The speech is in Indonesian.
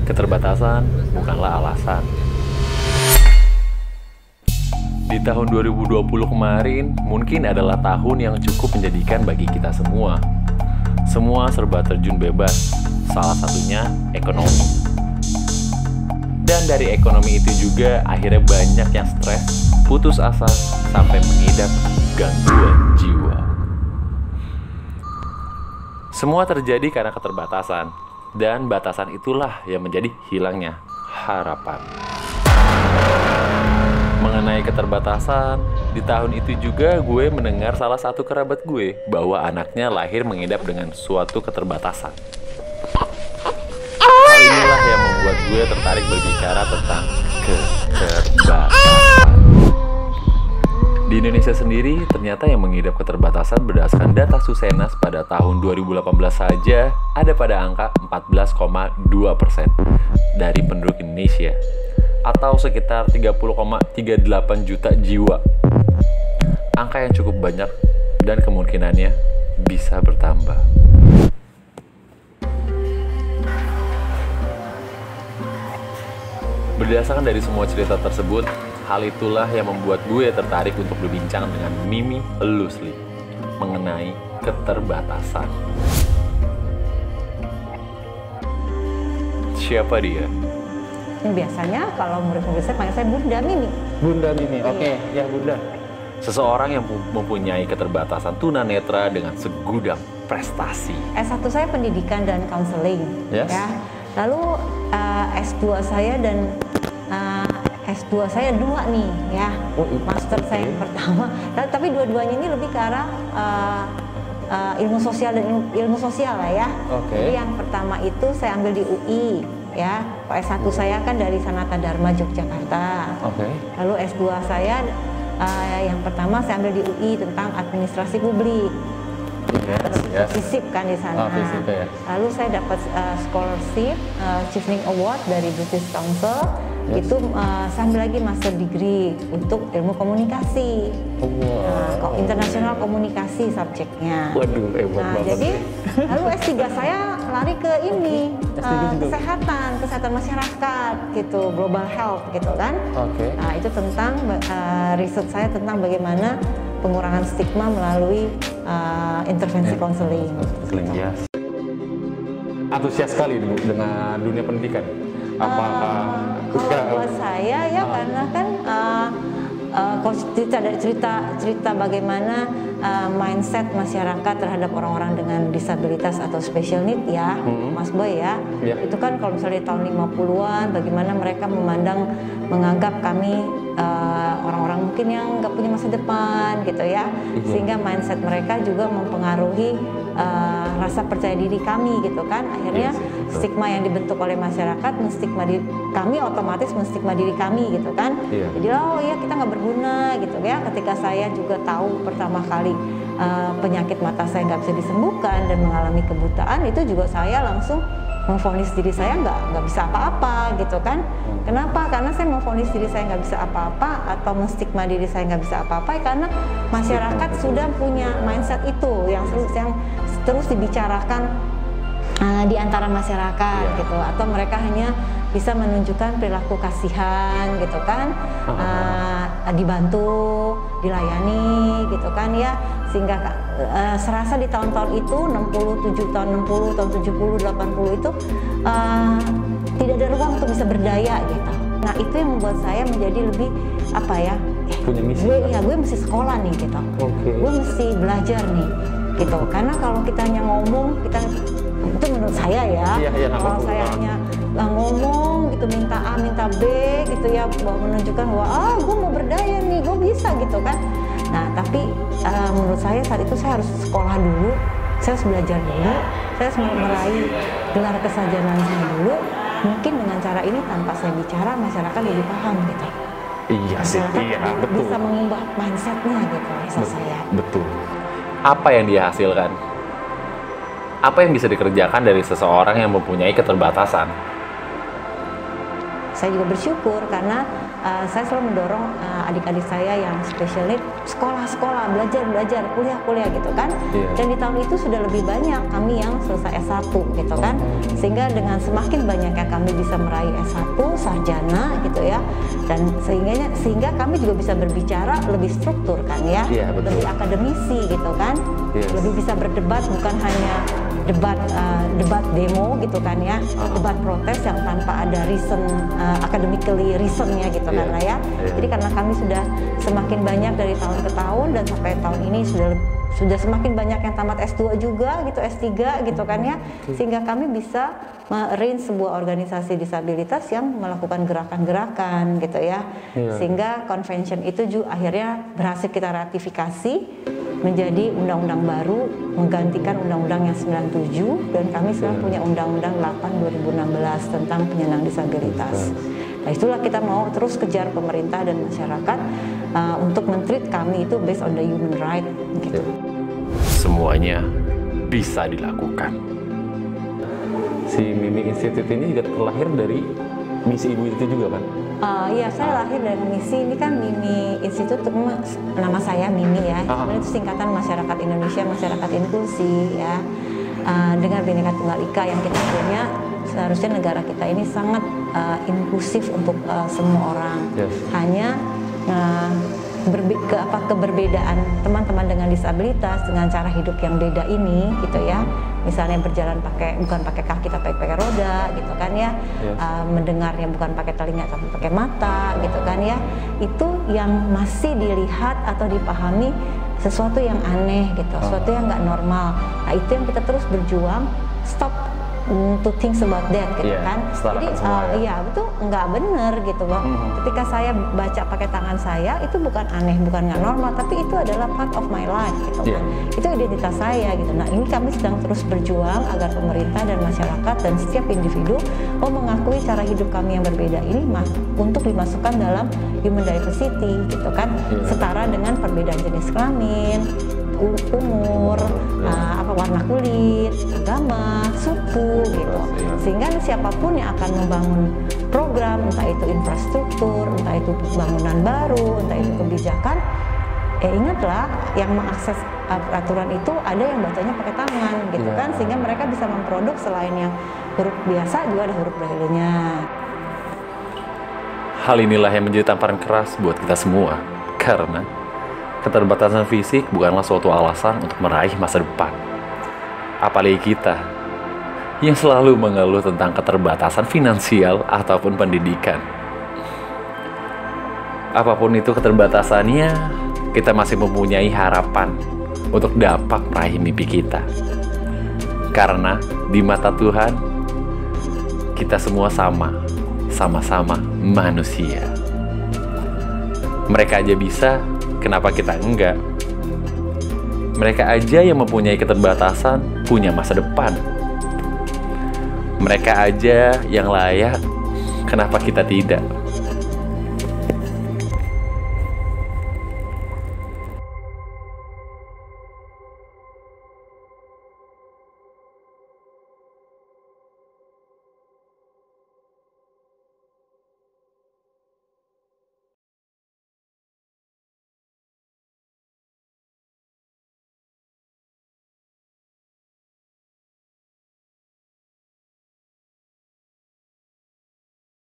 Keterbatasan bukanlah alasan. Di tahun 2020 kemarin, mungkin adalah tahun yang cukup menjadikan bagi kita semua. Semua serba terjun bebas, salah satunya ekonomi. Dan dari ekonomi itu juga akhirnya banyak yang stres, putus asa, sampai mengidap gangguan jiwa. Semua terjadi karena keterbatasan, dan batasan itulah yang menjadi hilangnya harapan. Mengenai keterbatasan, di tahun itu juga gue mendengar salah satu kerabat gue bahwa anaknya lahir mengidap dengan suatu keterbatasan. Hal inilah yang membuat gue tertarik berbicara tentang keterbatasan. Di Indonesia sendiri, ternyata yang mengidap keterbatasan berdasarkan data Susenas pada tahun 2018 saja ada pada angka 14,2% dari penduduk Indonesia, atau sekitar 30,38 juta jiwa. Angka yang cukup banyak dan kemungkinannya bisa bertambah. Berdasarkan dari semua cerita tersebut, hal itulah yang membuat gue tertarik untuk berbincang dengan Mimi Lusli mengenai keterbatasan. Siapa dia? Biasanya kalau murid-murid saya panggil saya Bunda Mimi. Bunda Mimi, oke. Iya. Ya Bunda. Seseorang yang mempunyai keterbatasan tunanetra dengan segudang prestasi. S1 saya pendidikan dan counseling. Yes. Ya. Lalu S2 saya dan S2 saya 2 nih ya. Master saya yang pertama. Tapi dua-duanya ini lebih ke arah ilmu sosial dan ilmu sosial lah ya. Jadi yang pertama itu saya ambil di UI. Ya, S1 saya kan dari Sanata Dharma Yogyakarta. Lalu S2 saya yang pertama saya ambil di UI tentang administrasi publik. FISIP kan di sana. Lalu saya dapat scholarship Chevening Award dari British Council. Itu saya ambil lagi master degree untuk ilmu komunikasi. Internasional komunikasi subjeknya. Waduh, hebat banget. Jadi lalu S3 saya lari ke ini kesehatan masyarakat gitu, global health gitu kan. Nah, itu tentang riset saya tentang bagaimana pengurangan stigma melalui intervensi konseling. Ya. Antusias sekali dengan dunia pendidikan. Kalau buat saya ya karena kan cerita bagaimana mindset masyarakat terhadap orang-orang dengan disabilitas atau special need ya, Mas Boy ya. Itu kan kalau misalnya di tahun 50-an bagaimana mereka menganggap kami orang-orang mungkin yang nggak punya masa depan gitu ya, sehingga mindset mereka juga mempengaruhi rasa percaya diri kami gitu kan. Akhirnya stigma yang dibentuk oleh masyarakat menstigma kami, otomatis menstigma diri kami gitu kan. Jadi oh ya kita nggak berguna gitu ya. Ketika saya juga tahu pertama kali penyakit mata saya nggak bisa disembuhkan dan mengalami kebutaan, itu juga saya langsung memvonis diri saya nggak bisa apa-apa gitu kan. Kenapa? Karena saya memvonis diri saya nggak bisa apa-apa atau menstigma diri saya nggak bisa apa-apa karena masyarakat sudah punya mindset itu yang terus dibicarakan di antara masyarakat gitu, atau mereka hanya bisa menunjukkan perilaku kasihan gitu kan, dibantu, dilayani gitu kan ya, sehingga serasa di tahun-tahun itu 60, tahun 70, 80 itu tidak ada ruang untuk bisa berdaya gitu. Nah itu yang membuat saya menjadi lebih apa ya, punya misi. Gue mesti sekolah nih gitu, gue mesti belajar nih gitu, karena kalau kita hanya ngomong, itu menurut saya ya, kalau saya hanya ngomong gitu, minta A, minta B gitu ya, menunjukkan bahwa gue mau berdaya nih, gue bisa gitu kan. Nah tapi menurut saya saat itu saya harus sekolah dulu, saya harus belajar dulu, saya harus meraih gelar kesarjanaan saya dulu. Mungkin dengan cara ini tanpa saya bicara masyarakat lebih paham gitu. Iya sih, betul. Bisa mengubah mindsetnya gitu, rasa saya. Betul. Apa yang dia hasilkan? Apa yang bisa dikerjakan dari seseorang yang mempunyai keterbatasan? Saya juga bersyukur karena saya selalu mendorong adik-adik saya yang special need sekolah, belajar, kuliah gitu kan. Dan di tahun itu sudah lebih banyak kami yang selesai S1 gitu kan. Sehingga dengan semakin banyaknya kami bisa meraih S1 sarjana gitu ya. Dan sehingga kami juga bisa berbicara lebih struktur kan ya. Lebih akademisi gitu kan. Lebih bisa berdebat, bukan hanya debat demo gitu kan ya, debat protes yang tanpa ada reason, academically reasonnya gitu kan lah ya. Jadi karena kami sudah semakin banyak dari tahun ke tahun dan sampai tahun ini sudah semakin banyak yang tamat S2 juga gitu, S3 gitu kan ya, sehingga kami bisa me-arrange sebuah organisasi disabilitas yang melakukan gerakan-gerakan gitu ya. Sehingga convention itu juga akhirnya berhasil kita ratifikasi menjadi undang-undang baru menggantikan undang-undang yang 97, dan kami sekarang punya undang-undang 8 2016 tentang penyandang disabilitas. Nah, itulah kita mau terus kejar pemerintah dan masyarakat untuk men-treat kami itu based on the human right gitu. Semuanya bisa dilakukan. Si Mimi Institute ini juga terlahir dari misi ibu itu juga kan? Iya, saya lahir dari misi ini kan. Mimi Institute, nama saya Mimi ya. Sebenarnya itu singkatan Masyarakat Indonesia, Masyarakat Inklusi ya. Dengan Bhinneka Tunggal Ika yang kita punya, seharusnya negara kita ini sangat inklusif untuk semua orang. Hanya keberbedaan teman-teman dengan disabilitas dengan cara hidup yang beda ini gitu ya, misalnya berjalan bukan pakai kaki tapi pakai roda gitu kan ya, mendengarnya bukan pakai telinga tapi pakai mata gitu kan ya, itu yang masih dilihat atau dipahami sesuatu yang aneh gitu, sesuatu yang nggak normal. Nah, itu yang kita terus berjuang stop to think about that gitu kan. Jadi iya betul, nggak bener gitu Bang. Ketika saya baca pakai tangan saya itu bukan aneh, bukan nggak normal, tapi itu adalah part of my life gitu kan. Itu identitas saya gitu. Nah, ini kami sedang terus berjuang agar pemerintah dan masyarakat dan setiap individu mau mengakui cara hidup kami yang berbeda ini untuk dimasukkan dalam human diversity gitu kan. Setara dengan perbedaan jenis kelamin, umur, warna kulit, agama, suku gitu. Sehingga siapapun yang akan membangun program, entah itu infrastruktur, entah itu bangunan baru, entah itu kebijakan, ingatlah yang mengakses peraturan itu ada yang bacanya pakai tangan gitu kan, sehingga mereka bisa memproduk selain yang huruf biasa juga ada huruf braille-nya. Hal inilah yang menjadi tamparan keras buat kita semua, karena keterbatasan fisik bukanlah suatu alasan untuk meraih masa depan. Apalagi kita yang selalu mengeluh tentang keterbatasan finansial ataupun pendidikan. Apapun itu keterbatasannya, kita masih mempunyai harapan untuk dapat meraih mimpi kita. Karena di mata Tuhan, kita semua sama-sama manusia. Mereka aja bisa, kenapa kita enggak? Mereka aja yang mempunyai keterbatasan punya masa depan. Mereka aja yang layak, kenapa kita tidak?